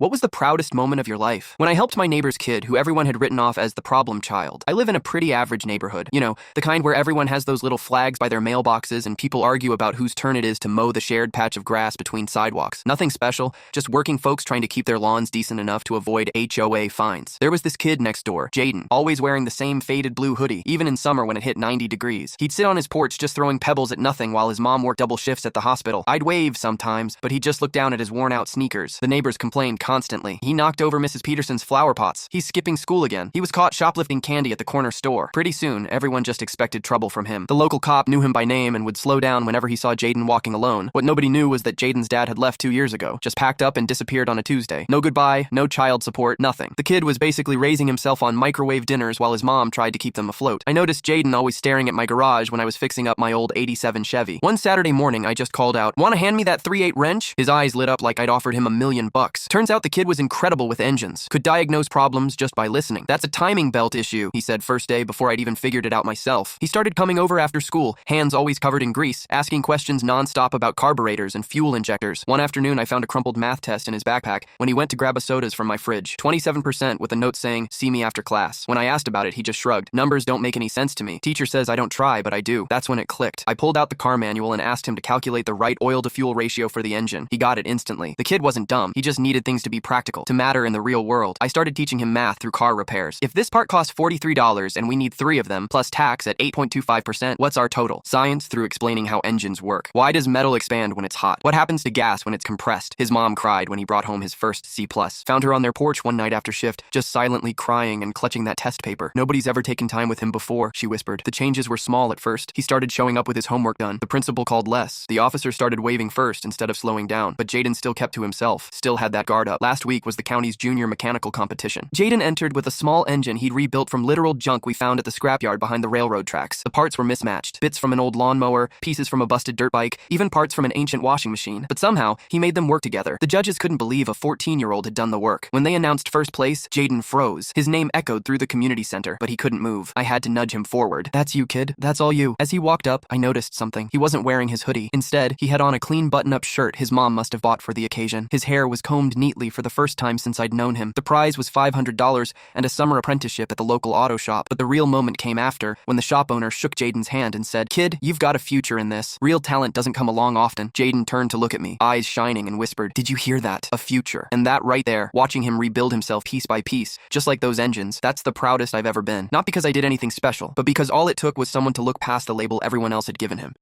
What was the proudest moment of your life? When I helped my neighbor's kid, who everyone had written off as the problem child. I live in a pretty average neighborhood. You know, the kind where everyone has those little flags by their mailboxes and people argue about whose turn it is to mow the shared patch of grass between sidewalks. Nothing special, just working folks trying to keep their lawns decent enough to avoid HOA fines. There was this kid next door, Jaden, always wearing the same faded blue hoodie, even in summer when it hit 90 degrees. He'd sit on his porch just throwing pebbles at nothing while his mom worked double shifts at the hospital. I'd wave sometimes, but he'd just look down at his worn-out sneakers. The neighbors complained constantly. He knocked over Mrs. Peterson's flower pots. He's skipping school again. He was caught shoplifting candy at the corner store. Pretty soon, everyone just expected trouble from him. The local cop knew him by name and would slow down whenever he saw Jaden walking alone. What nobody knew was that Jaden's dad had left 2 years ago, just packed up and disappeared on a Tuesday. No goodbye, no child support, nothing. The kid was basically raising himself on microwave dinners while his mom tried to keep them afloat. I noticed Jaden always staring at my garage when I was fixing up my old '87 Chevy. One Saturday morning, I just called out, "Wanna hand me that 3/8 wrench?" His eyes lit up like I'd offered him $1 million. Turns out the kid was incredible with engines. Could diagnose problems just by listening. "That's a timing belt issue," he said first day before I'd even figured it out myself. He started coming over after school, hands always covered in grease, asking questions nonstop about carburetors and fuel injectors. One afternoon, I found a crumpled math test in his backpack when he went to grab a sodas from my fridge. 27% with a note saying, "See me after class." When I asked about it, he just shrugged. "Numbers don't make any sense to me. Teacher says I don't try, but I do." That's when it clicked. I pulled out the car manual and asked him to calculate the right oil-to-fuel ratio for the engine. He got it instantly. The kid wasn't dumb. He just needed things to be practical, to matter in the real world. I started teaching him math through car repairs. If this part costs $43 and we need 3 of them, plus tax at 8.25%, what's our total? Science through explaining how engines work. Why does metal expand when it's hot? What happens to gas when it's compressed? His mom cried when he brought home his first C+. Found her on their porch one night after shift, just silently crying and clutching that test paper. "Nobody's ever taken time with him before," she whispered. The changes were small at first. He started showing up with his homework done. The principal called less. The officer started waving first instead of slowing down. But Jaden still kept to himself, still had that guard up. Last week was the county's junior mechanical competition. Jaden entered with a small engine he'd rebuilt from literal junk we found at the scrapyard behind the railroad tracks. The parts were mismatched. Bits from an old lawnmower, pieces from a busted dirt bike, even parts from an ancient washing machine. But somehow, he made them work together. The judges couldn't believe a 14-year-old had done the work. When they announced first place, Jaden froze. His name echoed through the community center, but he couldn't move. I had to nudge him forward. "That's you, kid. That's all you." As he walked up, I noticed something. He wasn't wearing his hoodie. Instead, he had on a clean button-up shirt his mom must have bought for the occasion. His hair was combed neatly for the first time since I'd known him. The prize was $500 and a summer apprenticeship at the local auto shop. But the real moment came after, when the shop owner shook Jaden's hand and said, "Kid, you've got a future in this. Real talent doesn't come along often." Jaden turned to look at me, eyes shining, and whispered, "Did you hear that? A future." And that right there, watching him rebuild himself piece by piece, just like those engines, that's the proudest I've ever been. Not because I did anything special, but because all it took was someone to look past the label everyone else had given him.